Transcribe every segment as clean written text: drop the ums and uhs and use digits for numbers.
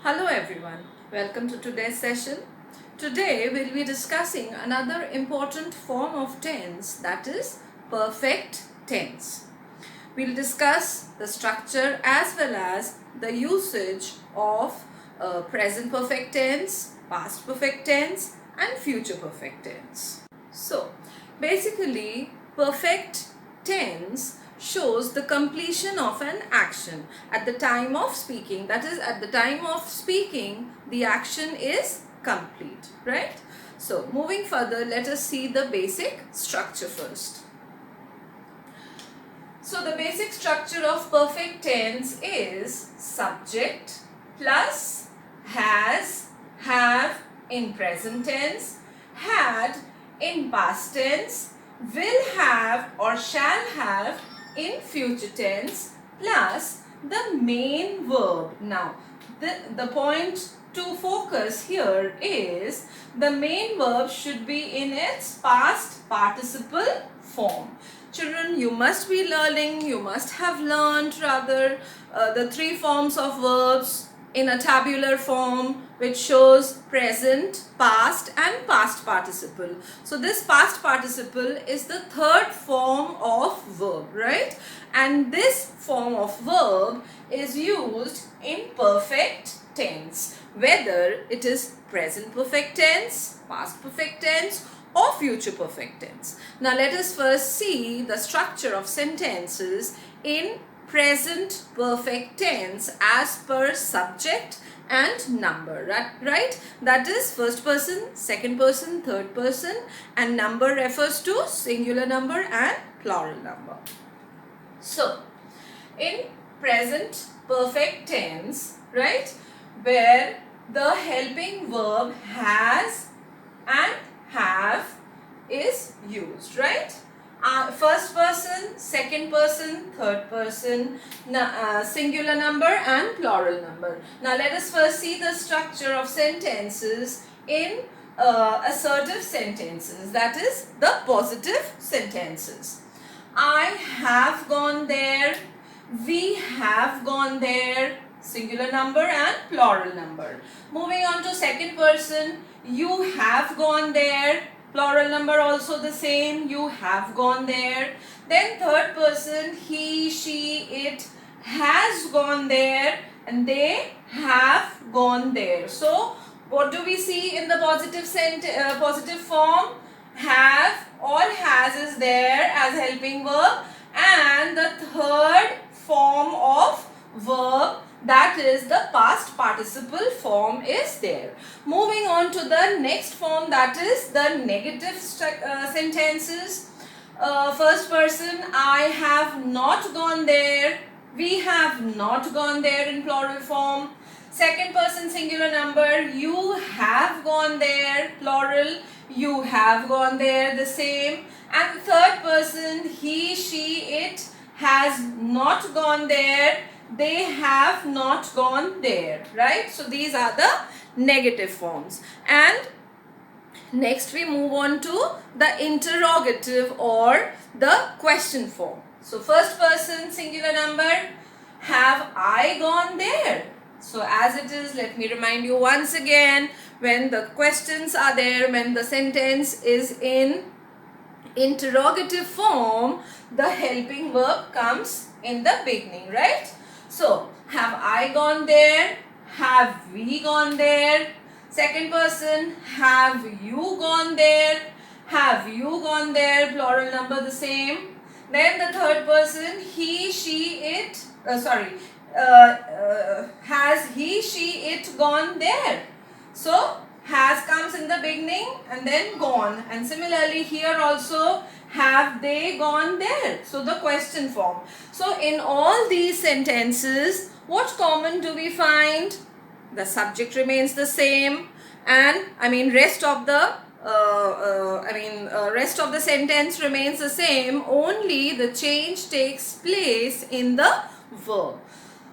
Hello everyone, welcome to today's session. Today we'll be discussing another important form of tense, that is perfect tense. We'll discuss the structure as well as the usage of present perfect tense, past perfect tense and future perfect tense. So basically perfect tense shows the completion of an action at the time of speaking. That is, at the time of speaking the action is complete, right? So moving further, let us see the basic structure first. So the basic structure of perfect tense is subject plus has, have in present tense, had in past tense, will have or shall have in future tense, plus the main verb. Now the point to focus here is the main verb should be in its past participle form. Children, you must be learning, you must have learned rather the three forms of verbs in a tabular form which shows present, past and past participle. So this past participle is the third form of verb, right? And this form of verb is used in perfect tense, whether it is present perfect tense, past perfect tense or future perfect tense. Now let us first see the structure of sentences in present perfect tense as per subject and number, right? That is first person, second person, third person, and number refers to singular number and plural number. So in present perfect tense, right, where the helping verb has and have is used, right? First person, second person, third person, singular number and plural number. Now let us first see the structure of sentences in assertive sentences, that is the positive sentences. I have gone there, we have gone there, singular number and plural number. Moving on to second person, you have gone there, plural number also the same, you have gone there. Then third person, he, she, it has gone there and they have gone there. So what do we see in the positive form? Have or has is there as helping verb, and the third form of verb, that is the past participle form, is there. Moving on to the next form, that is the negative sentences. First person, I have not gone there, we have not gone there in plural form. Second person singular number, you have gone there, plural, you have gone there, the same. And third person, he, she, it has not gone there, they have not gone there, right? So these are the negative forms. And next we move on to the interrogative or the question form. So first person singular number, have I gone there? So as it is, let me remind you once again, when the questions are there, when the sentence is in interrogative form, the helping verb comes in the beginning, right? So have I gone there? Have we gone there? Second person, have you gone there? Have you gone there? Plural number the same. Then the third person, he, she, it, has he, she, it gone there? So has comes in the beginning and then gone, and similarly here also, have they gone there? So the question form. So in all these sentences, what common do we find? The subject remains the same, and rest of the rest of the sentence remains the same, only the change takes place in the verb.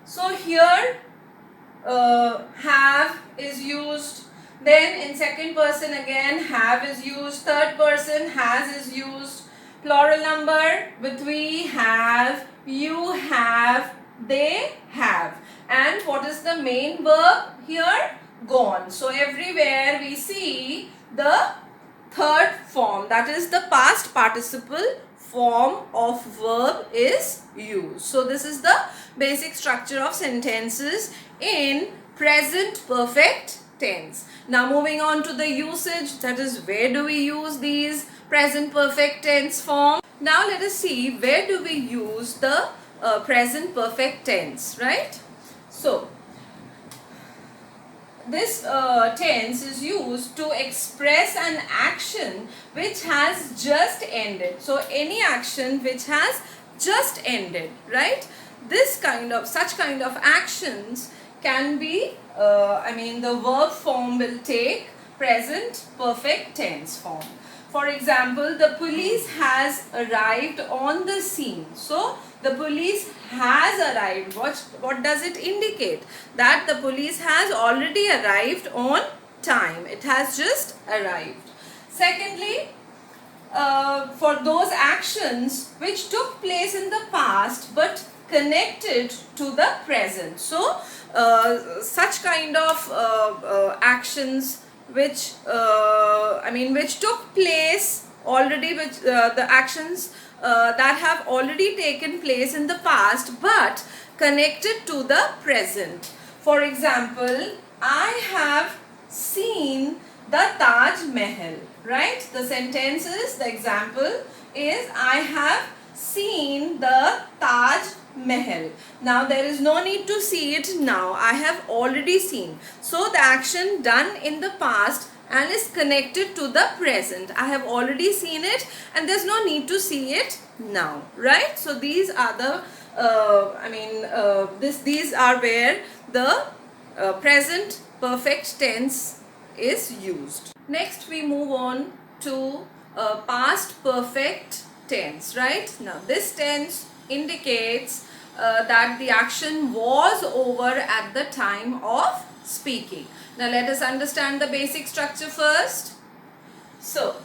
So here have is used, then in second person again have is used, third person has is used, plural number with we have, you have, they have. And what is the main verb here? Gone. So everywhere we see the third form, that is the past participle form of verb is used. So this is the basic structure of sentences in present perfect tense. Now moving on to the usage, that is where do we use these present perfect tense form. Now let us see where do we use the present perfect tense, right? So this tense is used to express an action which has just ended. So any action which has just ended, right? Such kind of actions can be, the verb form will take present perfect tense form. For example, the police has arrived on the scene. So the police has arrived. What does it indicate? That the police has already arrived on time. It has just arrived. Secondly, for those actions which took place in the past but connected to the present. So such kind of actions which which took place already, the actions that have already taken place in the past but connected to the present. For example, I have seen the Taj Mahal, right? The sentence is, the example is, I have seen the Taj Mahal. Now there is no need to see it now. I have already seen. So the action done in the past and is connected to the present. I have already seen it and there's no need to see it now, right? So these are the these are where the present perfect tense is used. Next we move on to past perfect tense, right? Now this tense indicates that the action was over at the time of speaking. Now let us understand the basic structure first. So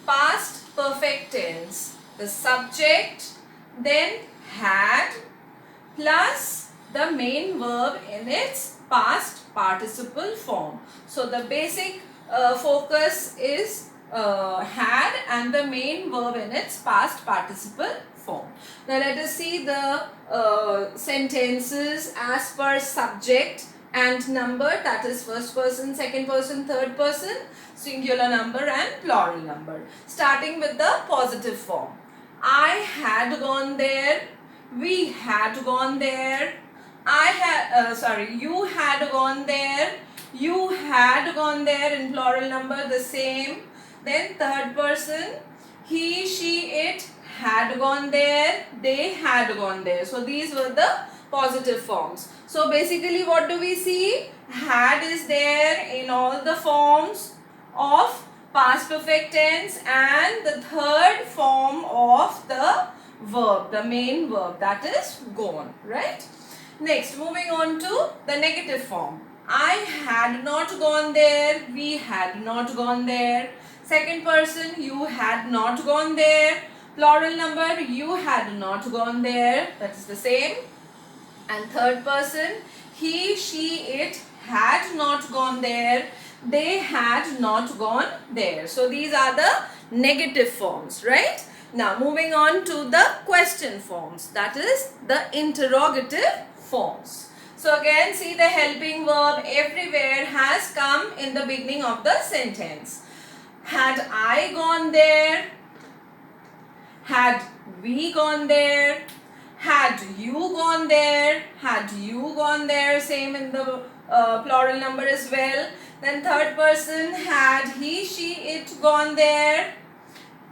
past perfect tense, the subject, then had, plus the main verb in its past participle form. So the basic focus is had and the main verb in its past participle form. Now let us see the sentences as per subject and number, that is first person, second person, third person, singular number and plural number. Starting with the positive form. I had gone there, we had gone there, you had gone there, you had gone there in plural number, the same. Then third person, he, she, it had gone there, they had gone there. So these were the positive forms. So basically what do we see? Had is there in all the forms of past perfect tense and the third form of the verb, the main verb, that is gone, right? Next, moving on to the negative form. I had not gone there, we had not gone there. Second person, you had not gone there. Plural number, you had not gone there. That is the same. And third person, he, she, it had not gone there. They had not gone there. So these are the negative forms, right? Now moving on to the question forms, that is the interrogative forms. So again, see the helping verb everywhere has come in the beginning of the sentence. Had I gone there? Had we gone there? Had you gone there? Had you gone there? Same in the plural number as well. Then third person, had he, she, it gone there?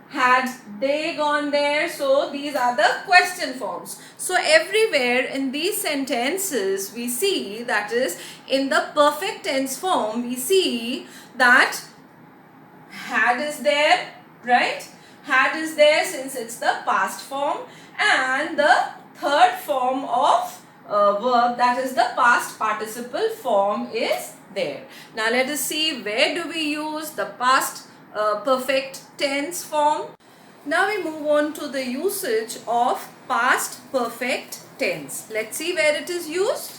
Had they gone there? So these are the question forms. So everywhere in these sentences we see, that is in the perfect tense form, we see that had is there, right? Had is there since it's the past form, and the third form of verb, that is the past participle form, is there. Now let us see where do we use the past perfect tense form. Now we move on to the usage of past perfect tense. Let's see where it is used.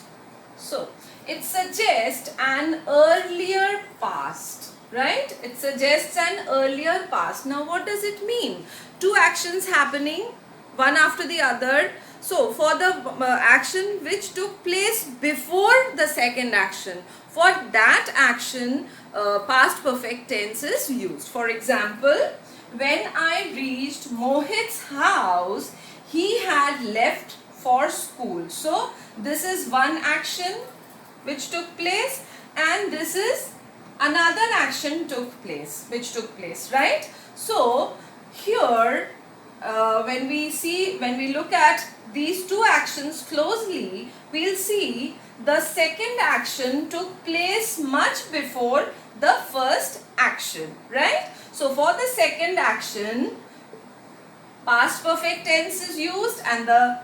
So, it suggests an earlier past, right? It suggests an earlier past. Now, what does it mean? Two actions happening, one after the other. So, for the action which took place before the second action, for that action, past perfect tense is used. For example, when I reached Mohit's house, he had left for school. So, this is one action which took place, and this is another action which took place, right? So, here when we look at these two actions closely, we'll see the second action took place much before the first action, right? So, for the second action, past perfect tense is used, and the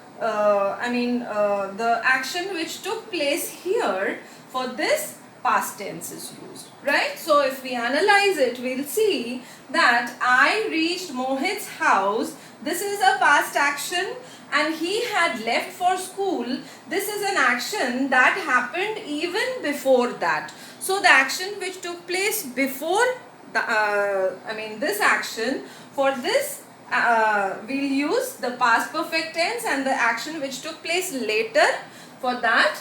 action which took place here, for this past tense is used, right? So, if we analyze it, we'll see that I reached Mohit's house. This is a past action, and he had left for school. This is an action that happened even before that. So, the action which took place before this action, for this we'll use the past perfect tense, and the action which took place later, for that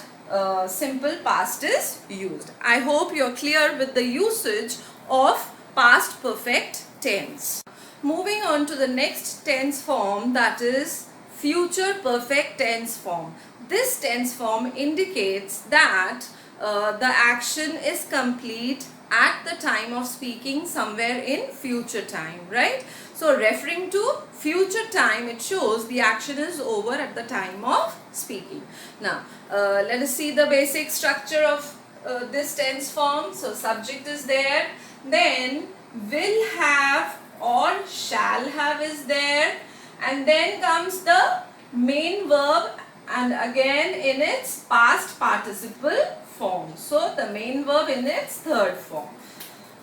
simple past is used. I hope you're clear with the usage of past perfect tense. Moving on to the next tense form, that is future perfect tense form. This tense form indicates that the action is complete at the time of speaking, somewhere in future time, right? So, referring to future time, it shows the action is over at the time of speaking. Now, let us see the basic structure of this tense form. So, subject is there, then will have or shall have is there, and then comes the main verb, and again in its past participle form. So, the main verb in its third form.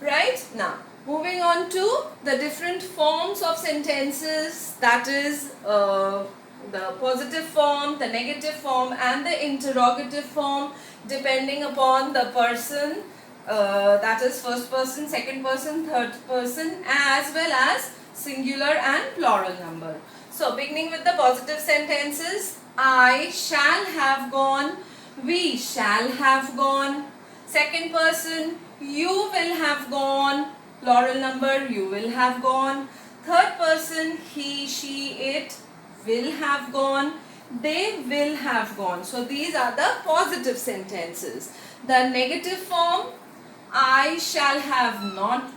Right? Now, moving on to the different forms of sentences, that is the positive form, the negative form, and the interrogative form, depending upon the person, that is first person, second person, third person, as well as singular and plural number. So, beginning with the positive sentences, I shall have gone, we shall have gone. Second person, you will have gone, plural number, you will have gone. Third person, he, she, it will have gone, they will have gone. So, these are the positive sentences. The negative form, I shall not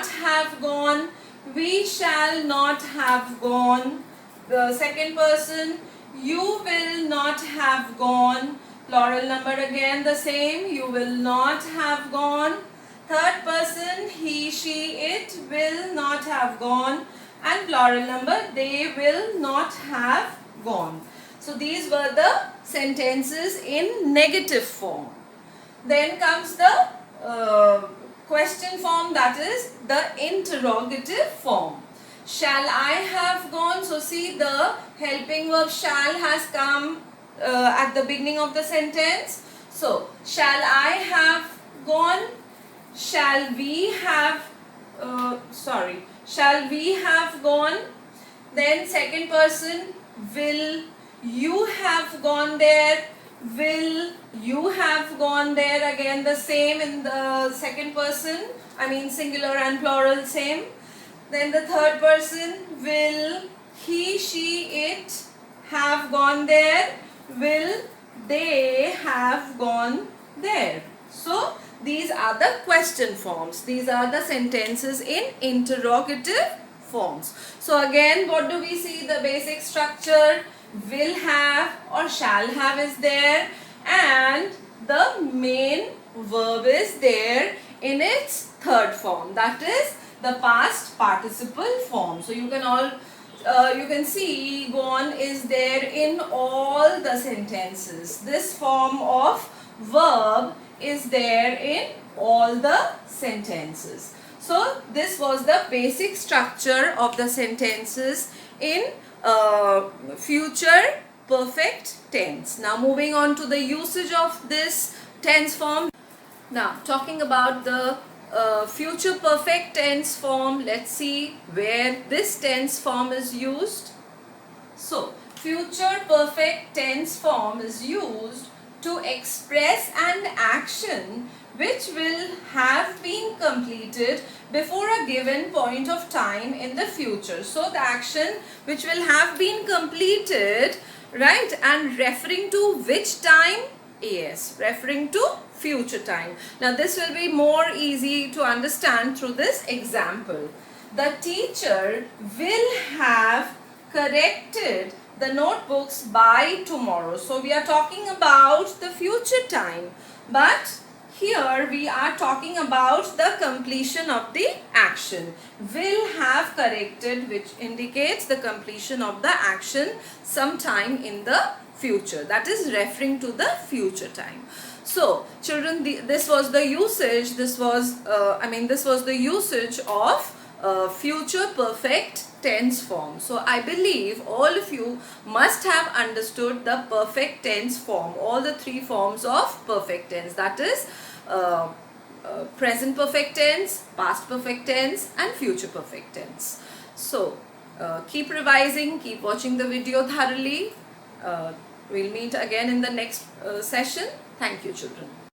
have gone, we shall not have gone. The second person, you will not have gone, plural number again the same, you will not have gone. Third person, he, she, it will not have gone, and plural number, they will not have gone. So, these were the sentences in negative form. Then comes the question form, that is the interrogative form. Shall I have gone? So, see, the helping verb shall has come at the beginning of the sentence. So, shall I have gone? Shall we have shall we have gone? Then second person, will you have gone there? Will you have gone there? Again the same in the second person, singular and plural same. Then the third person, will he, she, it have gone there? Will they have gone there? So, these are the question forms. These are the sentences in interrogative forms. So, again, what do we see? The basic structure, will have or shall have is there, and the main verb is there in its third form, that is the past participle form. So, you can see gone is there in all the sentences. This form of verb is there in all the sentences. So, this was the basic structure of the sentences in future perfect tense. Now moving on to the usage of this tense form. Now talking about the future perfect tense form, let's see where this tense form is used. So future perfect tense form is used to express an action which will have been completed before a given point of time in the future. So the action which will have been completed, right, and referring to which time? Yes, referring to future time. Now this will be more easy to understand through this example. The teacher will have corrected the notebooks by tomorrow. So we are talking about the future time, but here we are talking about the completion of the action. Will have corrected, which indicates the completion of the action sometime in the future. That is referring to the future time. So children, this was the usage. This was the usage of future perfect tense form. So I believe all of you must have understood the perfect tense form, all the three forms of perfect tense, that is present perfect tense, past perfect tense and future perfect tense. So keep revising, keep watching the video thoroughly. We'll meet again in the next session. Thank you, children.